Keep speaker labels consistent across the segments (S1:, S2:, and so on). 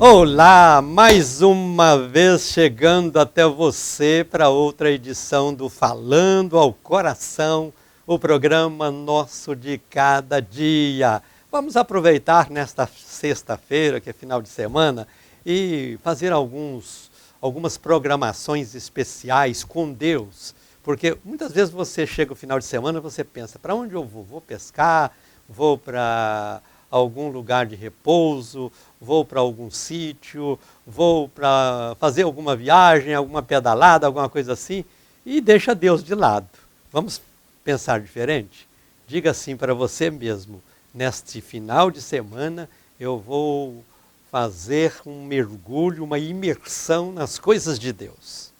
S1: Olá, mais uma vez chegando até você para outra edição do Falando ao Coração, o programa nosso de cada dia. Vamos aproveitar nesta sexta-feira, que é final de semana, e fazer algumas programações especiais com Deus. Porque muitas vezes você chega o final de semana e você pensa, para onde eu vou? Vou pescar? Vou para algum lugar de repouso? Vou para algum sítio? Vou para fazer alguma viagem, alguma pedalada, alguma coisa assim? E deixa Deus de lado. Vamos pensar diferente? Diga assim para você mesmo, neste final de semana eu vou fazer um mergulho, uma imersão nas coisas de Deus,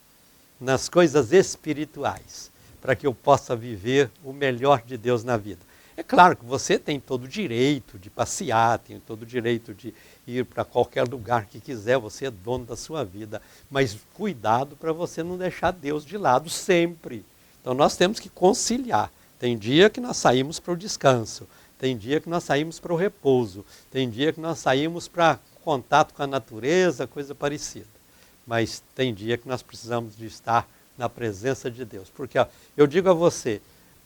S1: nas coisas espirituais, para que eu possa viver o melhor de Deus na vida. É claro que você tem todo o direito de passear, tem todo o direito de ir para qualquer lugar que quiser, você é dono da sua vida, mas cuidado para você não deixar Deus de lado sempre. Então nós temos que conciliar. Tem dia que nós saímos para o descanso, tem dia que nós saímos para o repouso, tem dia que nós saímos para contato com a natureza, coisa parecida. Mas tem dia que nós precisamos de estar na presença de Deus. Porque eu digo a você,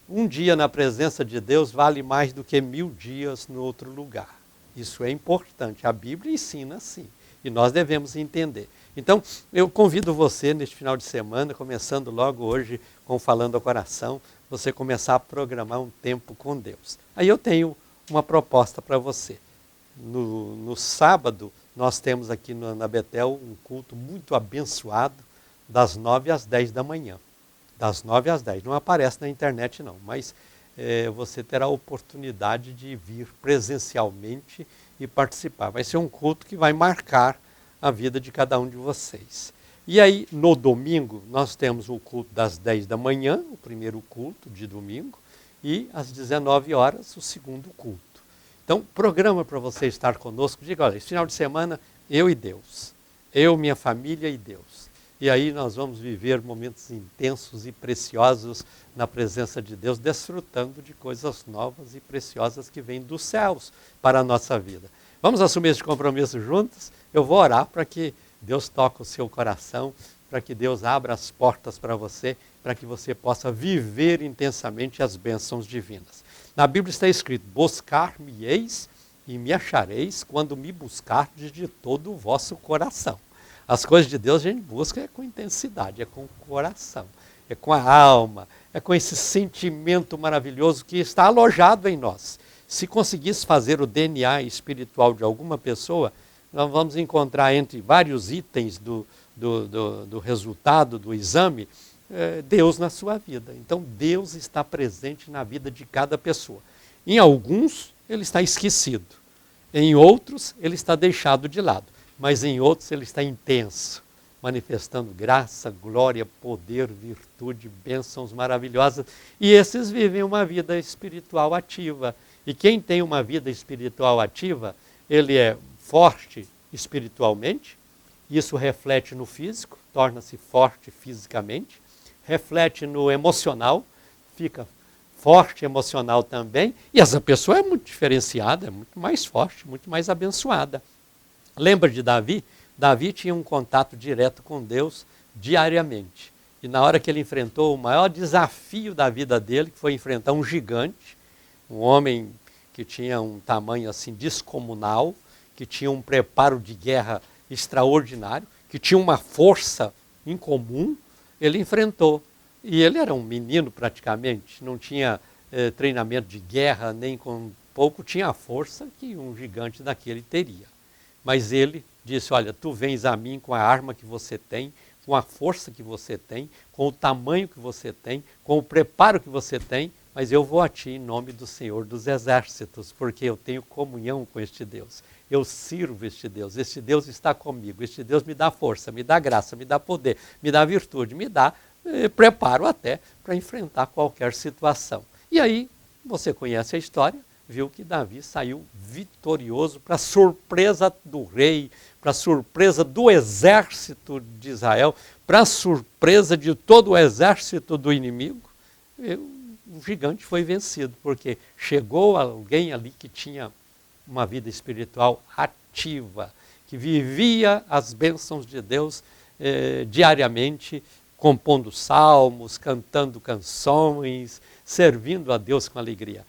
S1: um dia na presença de Deus vale mais do que 1000 dias no outro lugar. Isso é importante. A Bíblia ensina assim. E nós devemos entender. Então, eu convido você neste final de semana, começando logo hoje com Falando ao Coração, você começar a programar um tempo com Deus. Aí eu tenho uma proposta para você. No sábado, nós temos aqui na Betel um culto muito abençoado, das 9 às 10 da manhã. Das 9 às 10. Não aparece na internet não, mas você terá a oportunidade de vir presencialmente e participar. Vai ser um culto que vai marcar a vida de cada um de vocês. E aí, no domingo, nós temos o culto das 10 da manhã, o primeiro culto de domingo, e às 19 horas, o segundo culto. Então, programa para você estar conosco. Diga, olha, esse final de semana, eu e Deus. Eu, minha família e Deus. E aí nós vamos viver momentos intensos e preciosos na presença de Deus, desfrutando de coisas novas e preciosas que vêm dos céus para a nossa vida. Vamos assumir esse compromisso juntos? Eu vou orar para que Deus toque o seu coração, para que Deus abra as portas para você, para que você possa viver intensamente as bênçãos divinas. Na Bíblia está escrito, buscar-me-eis e me achareis quando me buscardes de todo o vosso coração. As coisas de Deus a gente busca com intensidade, é com o coração, é com a alma, é com esse sentimento maravilhoso que está alojado em nós. Se conseguisse fazer o DNA espiritual de alguma pessoa, nós vamos encontrar entre vários itens do resultado do exame, Deus na sua vida. Então Deus está presente na vida de cada pessoa. Em alguns ele está esquecido, em outros ele está deixado de lado. Mas em outros ele está intenso, manifestando graça, glória, poder, virtude, bênçãos maravilhosas. E esses vivem uma vida espiritual ativa. E quem tem uma vida espiritual ativa, ele é forte espiritualmente, isso reflete no físico, torna-se forte fisicamente, reflete no emocional, fica forte emocional também, e essa pessoa é muito diferenciada, é muito mais forte, muito mais abençoada. Lembra de Davi? Davi tinha um contato direto com Deus diariamente. E na hora que ele enfrentou o maior desafio da vida dele, que foi enfrentar um gigante, um homem que tinha um tamanho assim descomunal, que tinha um preparo de guerra extraordinário, que tinha uma força incomum, ele enfrentou. E ele era um menino praticamente, não tinha treinamento de guerra, nem com pouco tinha a força que um gigante daquele teria. Mas ele disse, olha, tu vens a mim com a arma que você tem, com a força que você tem, com o tamanho que você tem, com o preparo que você tem, mas eu vou a ti em nome do Senhor dos Exércitos, porque eu tenho comunhão com este Deus. Eu sirvo este Deus está comigo, este Deus me dá força, me dá graça, me dá poder, me dá virtude, me dá preparo até para enfrentar qualquer situação. E aí, você conhece a história, viu que Davi saiu vitorioso para surpresa do rei, para surpresa do exército de Israel, para surpresa de todo o exército do inimigo. O gigante foi vencido, porque chegou alguém ali que tinha uma vida espiritual ativa, que vivia as bênçãos de Deus diariamente, compondo salmos, cantando canções, servindo a Deus com alegria.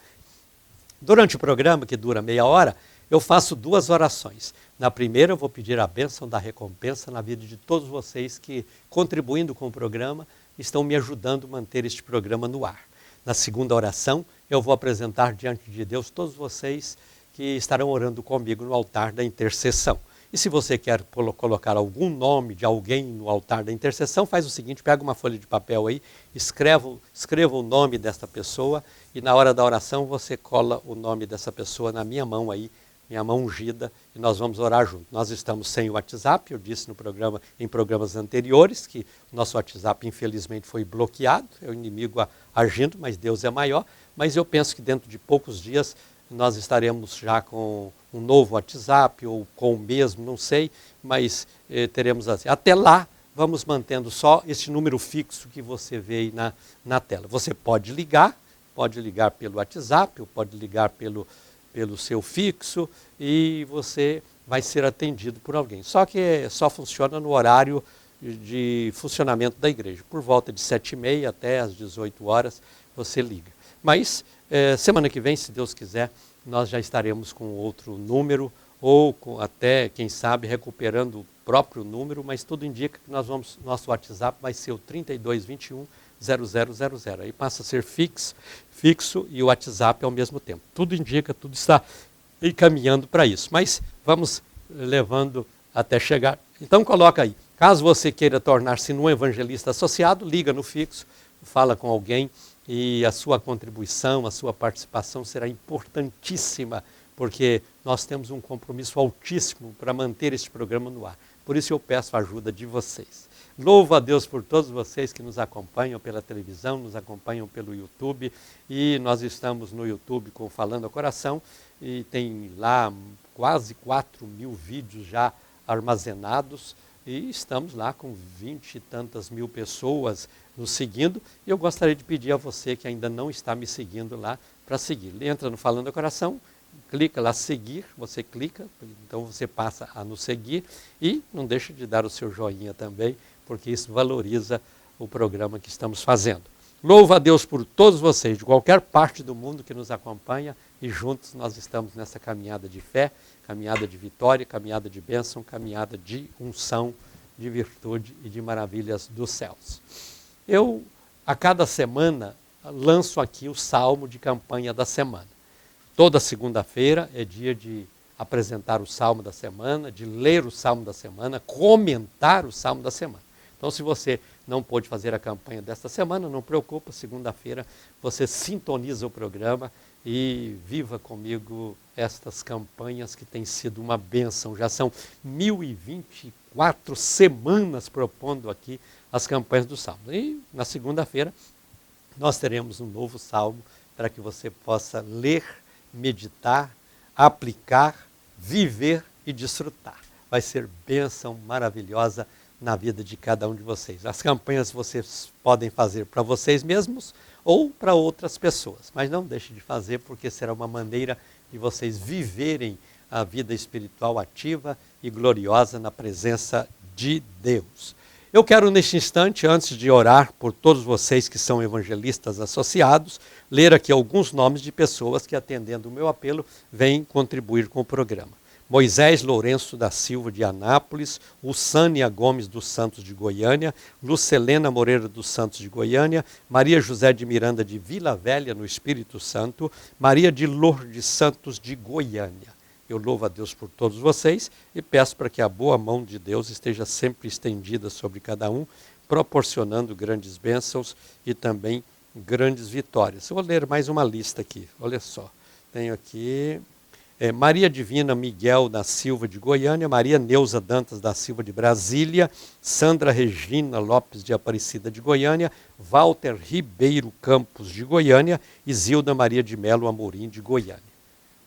S1: Durante o programa, que dura meia hora, eu faço 2 orações. Na primeira, eu vou pedir a bênção da recompensa na vida de todos vocês que, contribuindo com o programa, estão me ajudando a manter este programa no ar. Na segunda oração, eu vou apresentar diante de Deus todos vocês que estarão orando comigo no altar da intercessão. E se você quer colocar algum nome de alguém no altar da intercessão, faz o seguinte, pega uma folha de papel aí, escreva o nome desta pessoa e na hora da oração você cola o nome dessa pessoa na minha mão aí, minha mão ungida, e nós vamos orar junto. Nós estamos sem o WhatsApp, eu disse no programa, em programas anteriores, que o nosso WhatsApp infelizmente foi bloqueado, é o inimigo agindo, mas Deus é maior, mas eu penso que dentro de poucos dias nós estaremos já com um novo WhatsApp, ou com o mesmo, não sei, mas teremos assim. Até lá, vamos mantendo só esse número fixo que você vê aí na tela. Você pode ligar pelo WhatsApp, ou pode ligar pelo seu fixo, e você vai ser atendido por alguém. Só que só funciona no horário de funcionamento da igreja. Por volta de 7h30 até às 18 horas, você liga. Mas semana que vem, se Deus quiser, nós já estaremos com outro número, ou até, quem sabe, recuperando o próprio número, mas tudo indica que nosso WhatsApp vai ser o 3221 0000. Aí passa a ser fixo e o WhatsApp ao mesmo tempo. Tudo indica, tudo está encaminhando para isso. Mas vamos levando até chegar. Então coloca aí. Caso você queira tornar-se um evangelista associado, liga no fixo, fala com alguém e a sua contribuição, a sua participação será importantíssima, porque nós temos um compromisso altíssimo para manter este programa no ar. Por isso eu peço a ajuda de vocês. Louvo a Deus por todos vocês que nos acompanham pela televisão, nos acompanham pelo YouTube, e nós estamos no YouTube com Falando ao Coração, e tem lá quase 4.000 vídeos já armazenados, e estamos lá com 20 e tantas mil pessoas nos seguindo, e eu gostaria de pedir a você que ainda não está me seguindo lá, para seguir. Entra no Falando ao Coração, clica lá seguir, você clica, então você passa a nos seguir, e não deixe de dar o seu joinha também, porque isso valoriza o programa que estamos fazendo. Louvo a Deus por todos vocês, de qualquer parte do mundo que nos acompanha, e juntos nós estamos nessa caminhada de fé, caminhada de vitória, caminhada de bênção, caminhada de unção, de virtude e de maravilhas dos céus. Eu, a cada semana, lanço aqui o salmo de campanha da semana. Toda segunda-feira é dia de apresentar o salmo da semana, de ler o salmo da semana, comentar o salmo da semana. Então, se você não pôde fazer a campanha desta semana, não preocupa, segunda-feira você sintoniza o programa e viva comigo estas campanhas que têm sido uma bênção. Já são 1024 semanas propondo aqui as campanhas do Salmo. E na segunda-feira nós teremos um novo Salmo para que você possa ler, meditar, aplicar, viver e desfrutar. Vai ser bênção maravilhosa na vida de cada um de vocês. As campanhas vocês podem fazer para vocês mesmos ou para outras pessoas, mas não deixe de fazer, porque será uma maneira de vocês viverem a vida espiritual ativa e gloriosa na presença de Deus. Eu quero neste instante, antes de orar por todos vocês que são evangelistas associados, ler aqui alguns nomes de pessoas que, atendendo o meu apelo, vêm contribuir com o programa. Moisés Lourenço da Silva de Anápolis, Ussânia Gomes dos Santos de Goiânia, Lucelena Moreira dos Santos de Goiânia, Maria José de Miranda de Vila Velha, no Espírito Santo, Maria de Lourdes Santos de Goiânia. Eu louvo a Deus por todos vocês e peço para que a boa mão de Deus esteja sempre estendida sobre cada um, proporcionando grandes bênçãos e também grandes vitórias. Eu vou ler mais uma lista aqui, olha só. Tenho aqui Maria Divina Miguel da Silva de Goiânia, Maria Neuza Dantas da Silva de Brasília, Sandra Regina Lopes de Aparecida de Goiânia, Walter Ribeiro Campos de Goiânia e Zilda Maria de Melo Amorim de Goiânia.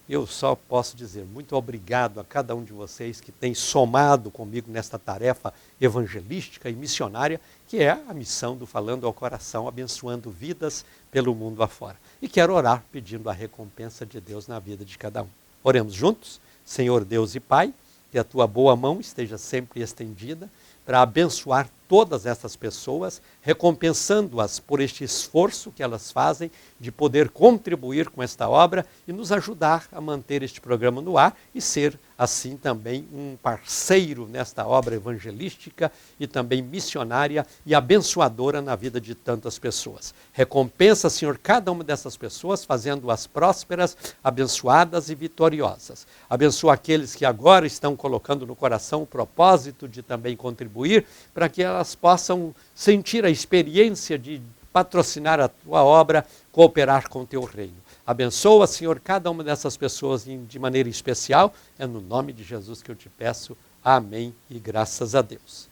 S1: Eu só posso dizer muito obrigado a cada um de vocês que tem somado comigo nesta tarefa evangelística e missionária, que é a missão do Falando ao Coração, abençoando vidas pelo mundo afora. E quero orar pedindo a recompensa de Deus na vida de cada um. Oremos juntos. Senhor Deus e Pai, que a tua boa mão esteja sempre estendida para abençoar todas essas pessoas, recompensando-as por este esforço que elas fazem de poder contribuir com esta obra e nos ajudar a manter este programa no ar e ser, assim, também um parceiro nesta obra evangelística e também missionária e abençoadora na vida de tantas pessoas. Recompensa, Senhor, cada uma dessas pessoas, fazendo-as prósperas, abençoadas e vitoriosas. Abençoa aqueles que agora estão colocando no coração o propósito de também contribuir para que elas possam sentir a experiência de patrocinar a tua obra, cooperar com o teu reino. Abençoa, Senhor, cada uma dessas pessoas de maneira especial. É no nome de Jesus que eu te peço. Amém e graças a Deus.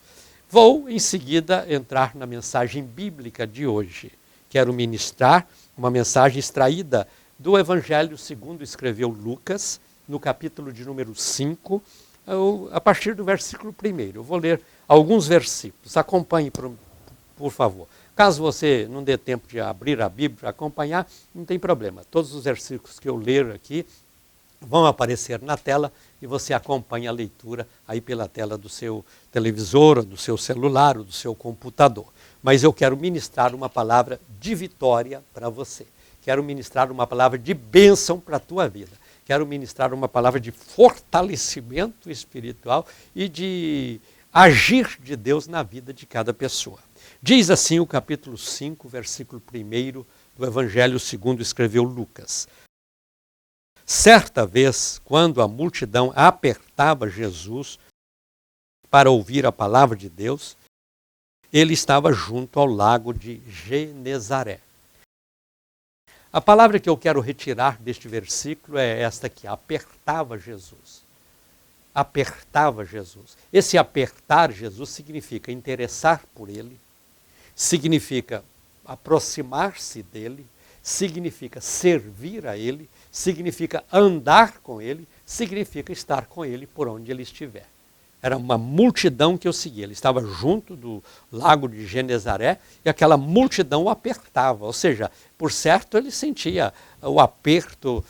S1: Vou, em seguida, entrar na mensagem bíblica de hoje. Quero ministrar uma mensagem extraída do Evangelho segundo escreveu Lucas, no capítulo de número 5, a partir do versículo 1. Eu vou ler alguns versículos. Acompanhe, por favor. Caso você não dê tempo de abrir a Bíblia para acompanhar, não tem problema. Todos os versículos que eu ler aqui vão aparecer na tela e você acompanha a leitura aí pela tela do seu televisor, ou do seu celular, ou do seu computador. Mas eu quero ministrar uma palavra de vitória para você. Quero ministrar uma palavra de bênção para a tua vida. Quero ministrar uma palavra de fortalecimento espiritual e de agir de Deus na vida de cada pessoa. Diz assim o capítulo 5, versículo 1 do Evangelho segundo escreveu Lucas. Certa vez, quando a multidão apertava Jesus para ouvir a palavra de Deus, ele estava junto ao lago de Genezaré. A palavra que eu quero retirar deste versículo é esta aqui, apertava Jesus. Apertava Jesus. Esse apertar Jesus significa interessar por ele, significa aproximar-se dele, significa servir a ele, significa andar com ele, significa estar com ele por onde ele estiver. Era uma multidão que eu seguia. Ele estava junto do lago de Genezaré e aquela multidão o apertava. Ou seja, por certo ele sentia o aperto,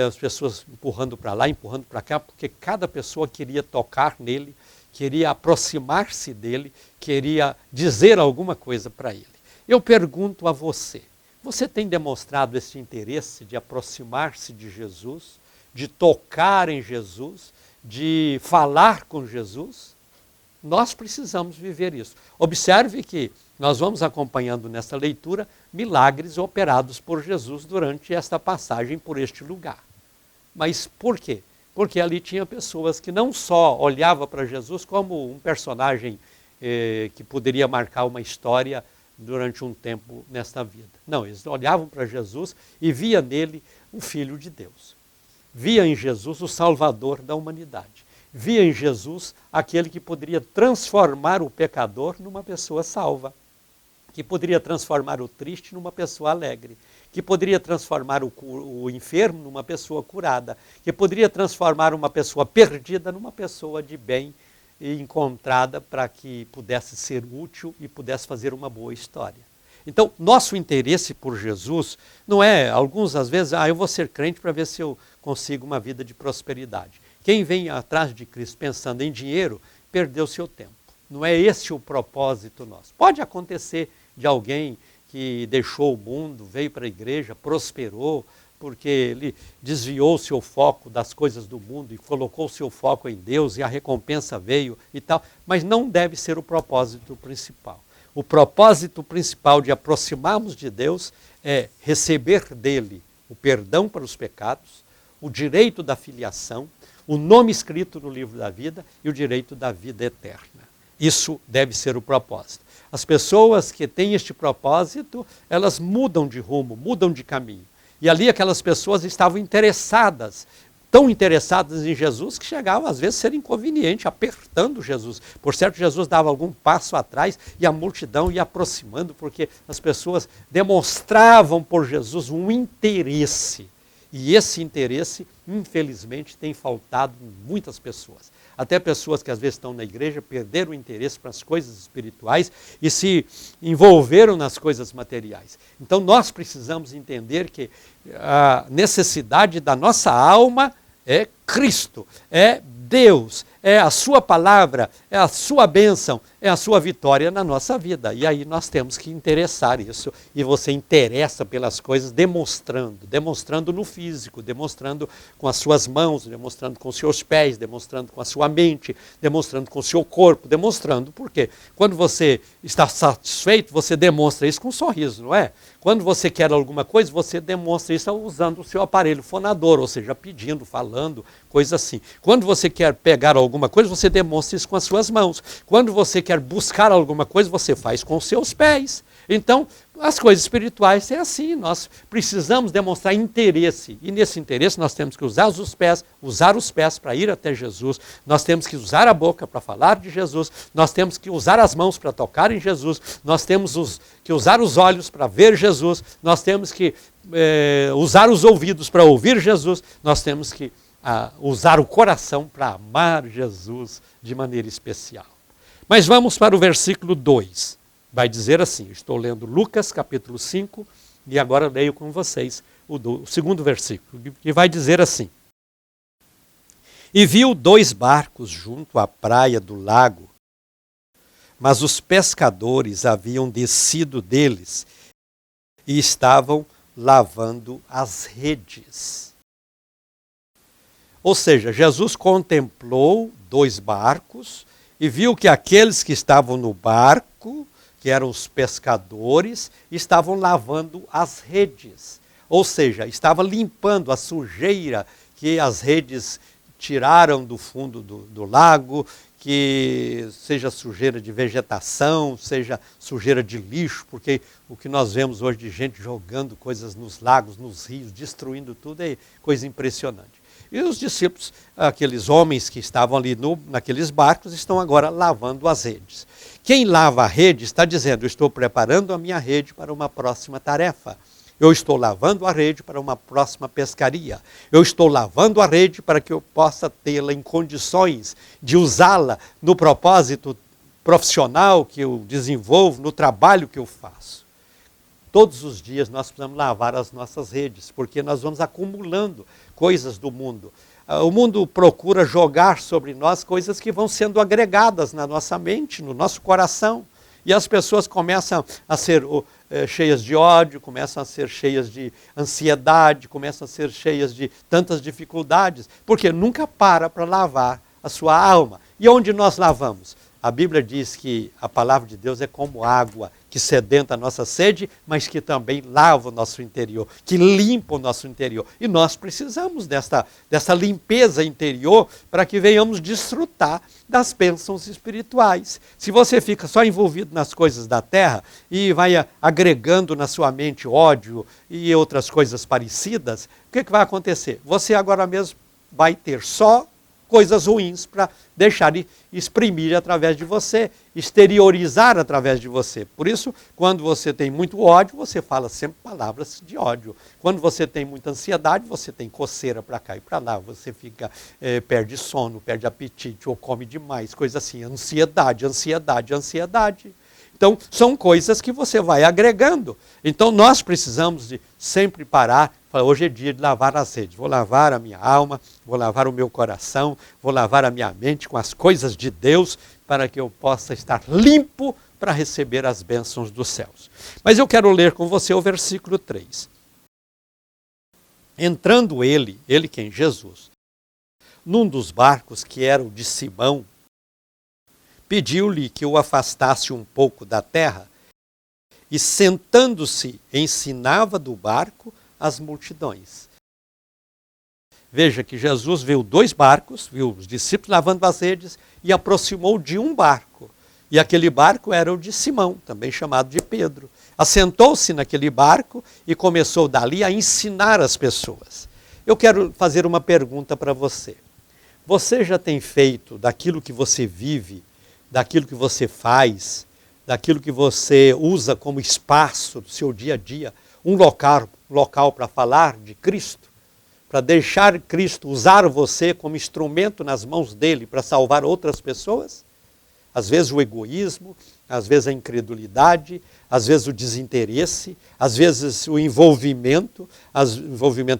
S1: as pessoas empurrando para lá, empurrando para cá, porque cada pessoa queria tocar nele, queria aproximar-se dele, queria dizer alguma coisa para ele. Eu pergunto a você, você tem demonstrado esse interesse de aproximar-se de Jesus, de tocar em Jesus, de falar com Jesus? Nós precisamos viver isso. Observe que nós vamos acompanhando nessa leitura milagres operados por Jesus durante esta passagem por este lugar. Mas por quê? Porque ali tinha pessoas que não só olhavam para Jesus como um personagem que poderia marcar uma história durante um tempo nesta vida. Não, eles olhavam para Jesus e via nele o Filho de Deus. Via em Jesus o Salvador da humanidade. Via em Jesus aquele que poderia transformar o pecador numa pessoa salva, que poderia transformar o triste numa pessoa alegre, que poderia transformar o enfermo numa pessoa curada, que poderia transformar uma pessoa perdida numa pessoa de bem e encontrada para que pudesse ser útil e pudesse fazer uma boa história. Então, nosso interesse por Jesus não é, alguns às vezes, eu vou ser crente para ver se eu consigo uma vida de prosperidade. Quem vem atrás de Cristo pensando em dinheiro, perdeu seu tempo. Não é esse o propósito nosso. Pode acontecer de alguém que deixou o mundo, veio para a igreja, prosperou, porque ele desviou seu foco das coisas do mundo e colocou seu foco em Deus e a recompensa veio e tal, mas não deve ser o propósito principal. O propósito principal de aproximarmos de Deus é receber dele o perdão para os pecados, o direito da filiação, o nome escrito no livro da vida e o direito da vida eterna. Isso deve ser o propósito. As pessoas que têm este propósito, elas mudam de rumo, mudam de caminho. E ali aquelas pessoas estavam interessadas, tão interessadas em Jesus, que chegavam às vezes a ser inconveniente, apertando Jesus. Por certo, Jesus dava algum passo atrás e a multidão ia aproximando, porque as pessoas demonstravam por Jesus um interesse. E esse interesse, infelizmente, tem faltado em muitas pessoas. Até pessoas que às vezes estão na igreja perderam o interesse para as coisas espirituais e se envolveram nas coisas materiais. Então nós precisamos entender que a necessidade da nossa alma é Cristo, é Deus, é a sua palavra, é a sua bênção, é a sua vitória na nossa vida. E aí nós temos que interessar isso. E você interessa pelas coisas demonstrando no físico, demonstrando com as suas mãos, demonstrando com os seus pés, demonstrando com a sua mente, demonstrando com o seu corpo, demonstrando. Por quê? Quando você está satisfeito, você demonstra isso com um sorriso, não é? Quando você quer alguma coisa, você demonstra isso usando o seu aparelho fonador, ou seja, pedindo, falando, coisa assim. Quando você quer pegar alguma coisa, você demonstra isso com as suas mãos. Quando você quer buscar alguma coisa, você faz com os seus pés. Então, as coisas espirituais é assim, nós precisamos demonstrar interesse. E nesse interesse nós temos que usar os pés para ir até Jesus, nós temos que usar a boca para falar de Jesus, nós temos que usar as mãos para tocar em Jesus, nós temos que usar os olhos para ver Jesus, nós temos que usar os ouvidos para ouvir Jesus, nós temos que usar o coração para amar Jesus de maneira especial. Mas vamos para o versículo 2. Vai dizer assim, estou lendo Lucas capítulo 5 e agora leio com vocês o segundo versículo, que vai dizer assim. E viu 2 barcos junto à praia do lago, mas os pescadores haviam descido deles e estavam lavando as redes. Ou seja, Jesus contemplou 2 barcos e viu que aqueles que estavam no barco, que eram os pescadores, estavam lavando as redes. Ou seja, estava limpando a sujeira que as redes tiraram do fundo do lago, que seja sujeira de vegetação, seja sujeira de lixo, porque o que nós vemos hoje de gente jogando coisas nos lagos, nos rios, destruindo tudo, é coisa impressionante. E os discípulos, aqueles homens que estavam ali naqueles barcos, estão agora lavando as redes. Quem lava a rede está dizendo, eu estou preparando a minha rede para uma próxima tarefa. Eu estou lavando a rede para uma próxima pescaria. Eu estou lavando a rede para que eu possa tê-la em condições de usá-la no propósito profissional que eu desenvolvo, no trabalho que eu faço. Todos os dias nós precisamos lavar as nossas redes, porque nós vamos acumulando coisas do mundo. O mundo procura jogar sobre nós coisas que vão sendo agregadas na nossa mente, no nosso coração. E as pessoas começam a ser cheias de ódio, começam a ser cheias de ansiedade, começam a ser cheias de tantas dificuldades, porque nunca para lavar a sua alma. E onde nós lavamos? A Bíblia diz que a palavra de Deus é como água, que sedenta a nossa sede, mas que também lava o nosso interior, que limpa o nosso interior. E nós precisamos dessa limpeza interior para que venhamos desfrutar das bênçãos espirituais. Se você fica só envolvido nas coisas da terra e vai agregando na sua mente ódio e outras coisas parecidas, o que vai acontecer? Você agora mesmo vai ter só coisas ruins para deixar exprimir através de você, exteriorizar através de você. Por isso, quando você tem muito ódio, você fala sempre palavras de ódio. Quando você tem muita ansiedade, você tem coceira para cá e para lá, você perde sono, perde apetite, ou come demais, coisa assim, ansiedade. Então, são coisas que você vai agregando. Então, nós precisamos de sempre parar. Hoje é dia de lavar as redes. Vou lavar a minha alma, vou lavar o meu coração, vou lavar a minha mente com as coisas de Deus, para que eu possa estar limpo para receber as bênçãos dos céus. Mas eu quero ler com você o versículo 3. Entrando ele quem? Jesus, num dos barcos que era o de Simão, pediu-lhe que o afastasse um pouco da terra e, sentando-se, ensinava do barco as multidões. Veja que Jesus viu 2 barcos, viu os discípulos lavando as redes e aproximou de um barco. E aquele barco era o de Simão, também chamado de Pedro. Assentou-se naquele barco e começou dali a ensinar as pessoas. Eu quero fazer uma pergunta para você. Você já tem feito daquilo que você vive, daquilo que você faz, daquilo que você usa como espaço do seu dia a dia, um local para falar de Cristo, para deixar Cristo usar você como instrumento nas mãos dele para salvar outras pessoas? Às vezes o egoísmo, às vezes a incredulidade, às vezes o desinteresse, às vezes o envolvimento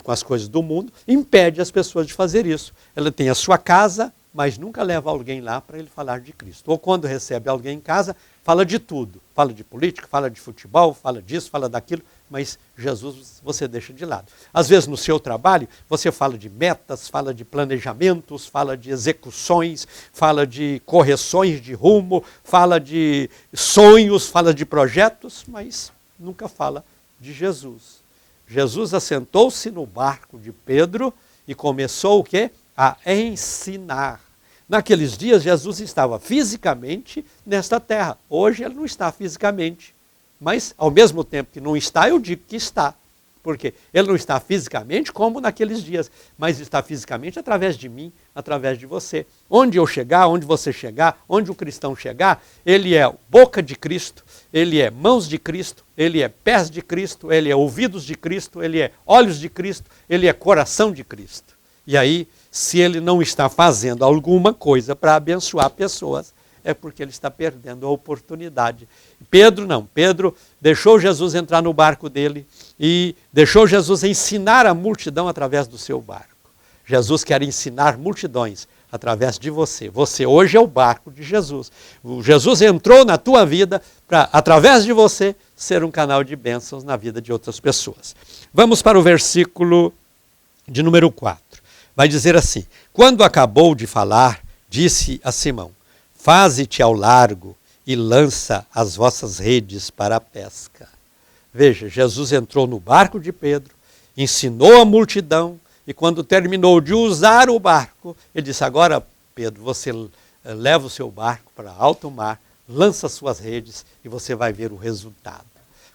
S1: com as coisas do mundo, impede as pessoas de fazer isso. Ela tem a sua casa, mas nunca leva alguém lá para ele falar de Cristo. Ou quando recebe alguém em casa, fala de tudo. Fala de política, fala de futebol, fala disso, fala daquilo, mas Jesus você deixa de lado. Às vezes no seu trabalho, você fala de metas, fala de planejamentos, fala de execuções, fala de correções de rumo, fala de sonhos, fala de projetos, mas nunca fala de Jesus. Jesus assentou-se no barco de Pedro e começou o quê? A ensinar. Naqueles dias, Jesus estava fisicamente nesta terra. Hoje ele não está fisicamente. Mas, ao mesmo tempo que não está, eu digo que está. Porque ele não está fisicamente como naqueles dias, mas está fisicamente através de mim, através de você. Onde eu chegar, onde você chegar, onde o cristão chegar, ele é boca de Cristo, ele é mãos de Cristo, ele é pés de Cristo, ele é ouvidos de Cristo, ele é olhos de Cristo, ele é coração de Cristo. E aí, se ele não está fazendo alguma coisa para abençoar pessoas, é porque ele está perdendo a oportunidade. Pedro não. Pedro deixou Jesus entrar no barco dele e deixou Jesus ensinar a multidão através do seu barco. Jesus quer ensinar multidões através de você. Você hoje é o barco de Jesus. Jesus entrou na tua vida para, através de você, ser um canal de bênçãos na vida de outras pessoas. Vamos para o versículo de número 4. Vai dizer assim: quando acabou de falar, disse a Simão: faze-te ao largo e lança as vossas redes para a pesca. Veja, Jesus entrou no barco de Pedro, ensinou a multidão, e quando terminou de usar o barco, ele disse: agora, Pedro, você leva o seu barco para alto mar, lança suas redes e você vai ver o resultado.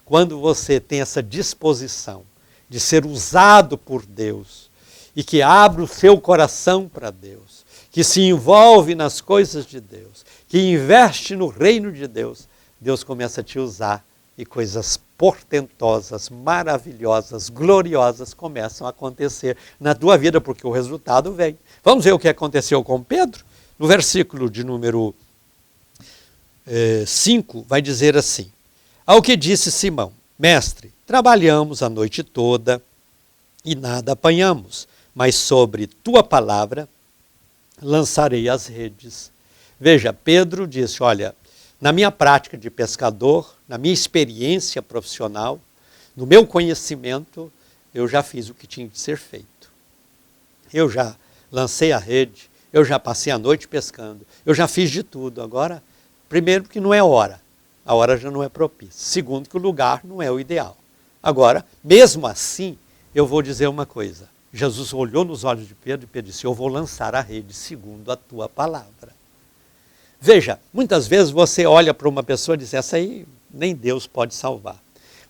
S1: Quando você tem essa disposição de ser usado por Deus, e que abre o seu coração para Deus, que se envolve nas coisas de Deus, que investe no reino de Deus, Deus começa a te usar e coisas portentosas, maravilhosas, gloriosas começam a acontecer na tua vida, porque o resultado vem. Vamos ver o que aconteceu com Pedro? No versículo de número 5, vai dizer assim: ao que disse Simão: mestre, trabalhamos a noite toda e nada apanhamos, mas sobre tua palavra lançarei as redes. Veja, Pedro disse: olha, na minha prática de pescador, na minha experiência profissional, no meu conhecimento, eu já fiz o que tinha de ser feito. Eu já lancei a rede, eu já passei a noite pescando, eu já fiz de tudo. Agora, primeiro, que não é hora, a hora já não é propícia. Segundo, que o lugar não é o ideal. Agora, mesmo assim, eu vou dizer uma coisa. Jesus olhou nos olhos de Pedro e Pedro disse: eu vou lançar a rede segundo a tua palavra. Veja, muitas vezes você olha para uma pessoa e diz: essa aí nem Deus pode salvar.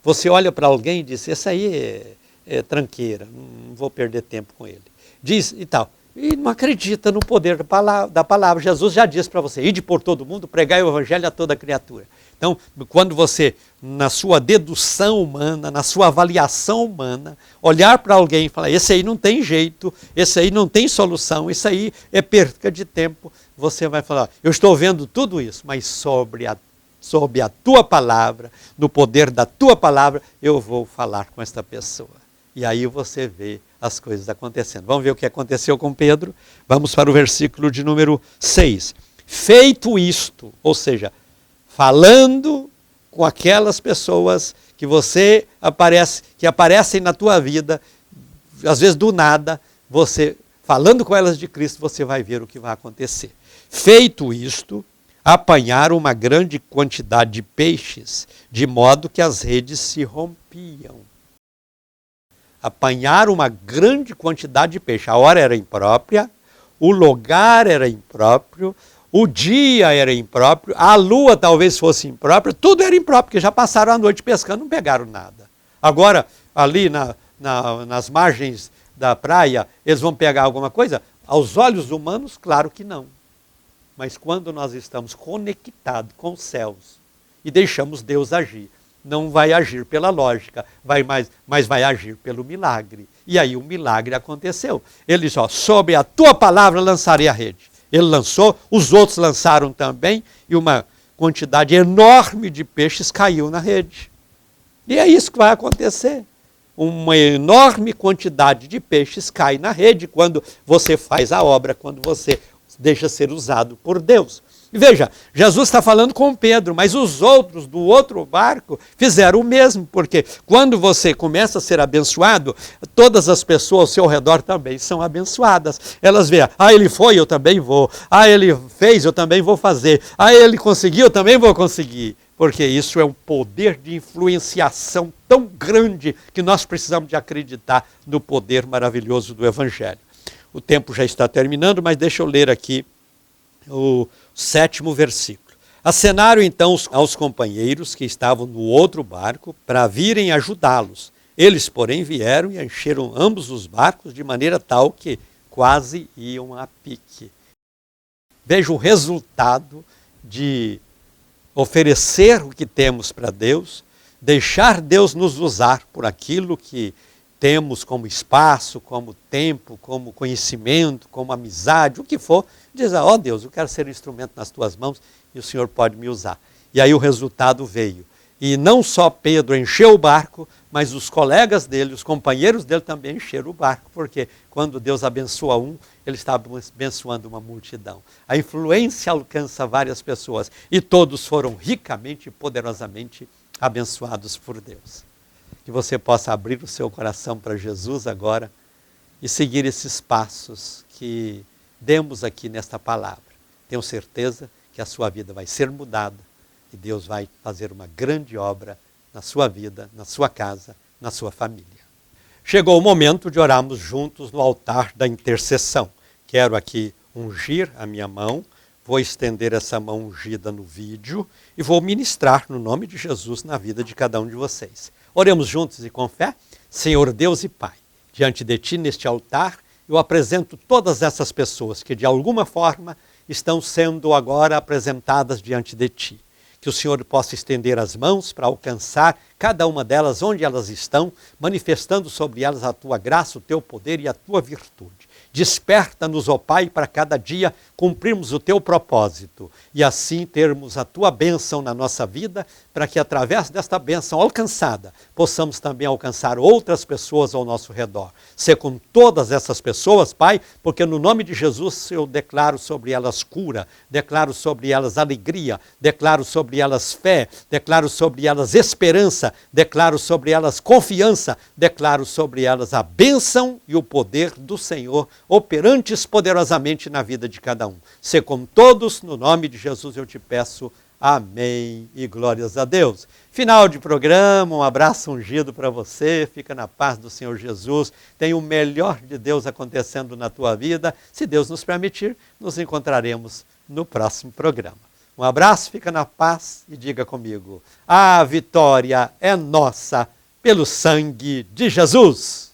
S1: Você olha para alguém e diz: essa aí é tranqueira, não vou perder tempo com ele. Diz e tal. E não acredita no poder da palavra. Jesus já disse para você: ide por todo mundo, pregai o evangelho a toda criatura. Então, quando você, na sua dedução humana, na sua avaliação humana, olhar para alguém e falar: esse aí não tem jeito, esse aí não tem solução, isso aí é perca de tempo, você vai falar: eu estou vendo tudo isso, mas sob a tua palavra, no poder da tua palavra, eu vou falar com esta pessoa. E aí você vê as coisas acontecendo. Vamos ver o que aconteceu com Pedro? Vamos para o versículo de número 6. Feito isto, ou seja, falando com aquelas pessoas que que aparecem na tua vida, às vezes do nada, você falando com elas de Cristo, você vai ver o que vai acontecer. Feito isto, apanharam uma grande quantidade de peixes, de modo que as redes se rompiam. Apanharam uma grande quantidade de peixe. A hora era imprópria, o lugar era impróprio, o dia era impróprio, a lua talvez fosse imprópria, tudo era impróprio, porque já passaram a noite pescando, não pegaram nada. Agora, ali nas margens da praia, eles vão pegar alguma coisa? Aos olhos humanos, claro que não. Mas quando nós estamos conectados com os céus e deixamos Deus agir, não vai agir pela lógica, mas vai agir pelo milagre. E aí o milagre aconteceu. Ele disse: sob a tua palavra lançarei a rede. Ele lançou, os outros lançaram também, e uma quantidade enorme de peixes caiu na rede. E é isso que vai acontecer. Uma enorme quantidade de peixes cai na rede quando você faz a obra, quando você deixa ser usado por Deus. E veja, Jesus está falando com Pedro, mas os outros do outro barco fizeram o mesmo, porque quando você começa a ser abençoado, todas as pessoas ao seu redor também são abençoadas. Elas veem, ele foi, eu também vou. Ele fez, eu também vou fazer. Ele conseguiu, eu também vou conseguir. Porque isso é um poder de influenciação tão grande que nós precisamos de acreditar no poder maravilhoso do Evangelho. O tempo já está terminando, mas deixa eu ler aqui o 7º versículo. Acenaram então aos companheiros que estavam no outro barco para virem ajudá-los. Eles, porém, vieram e encheram ambos os barcos de maneira tal que quase iam a pique. Veja o resultado de oferecer o que temos para Deus, deixar Deus nos usar por aquilo que temos como espaço, como tempo, como conhecimento, como amizade, o que for, diz, Deus, eu quero ser um instrumento nas tuas mãos e o Senhor pode me usar. E aí o resultado veio. E não só Pedro encheu o barco, mas os colegas dele, os companheiros dele também encheram o barco, porque quando Deus abençoa um, ele está abençoando uma multidão. A influência alcança várias pessoas e todos foram ricamente e poderosamente abençoados por Deus. Que você possa abrir o seu coração para Jesus agora e seguir esses passos que demos aqui nesta palavra. Tenho certeza que a sua vida vai ser mudada e Deus vai fazer uma grande obra na sua vida, na sua casa, na sua família. Chegou o momento de orarmos juntos no altar da intercessão. Quero aqui ungir a minha mão, vou estender essa mão ungida no vídeo e vou ministrar no nome de Jesus na vida de cada um de vocês. Oremos juntos e com fé. Senhor Deus e Pai, diante de Ti neste altar, eu apresento todas essas pessoas que de alguma forma estão sendo agora apresentadas diante de Ti. Que o Senhor possa estender as mãos para alcançar cada uma delas onde elas estão, manifestando sobre elas a Tua graça, o Teu poder e a Tua virtude. Desperta-nos, ó Pai, para cada dia cumprirmos o Teu propósito e assim termos a Tua bênção na nossa vida, para que através desta bênção alcançada, possamos também alcançar outras pessoas ao nosso redor. Ser com todas essas pessoas, Pai, porque no nome de Jesus eu declaro sobre elas cura, declaro sobre elas alegria, declaro sobre elas fé, declaro sobre elas esperança, declaro sobre elas confiança, declaro sobre elas a bênção e o poder do Senhor, operantes poderosamente na vida de cada um. Ser com todos, no nome de Jesus eu te peço, amém e glórias a Deus. Final de programa, um abraço ungido para você, fica na paz do Senhor Jesus, tem o melhor de Deus acontecendo na tua vida, se Deus nos permitir, nos encontraremos no próximo programa. Um abraço, fica na paz e diga comigo, a vitória é nossa pelo sangue de Jesus.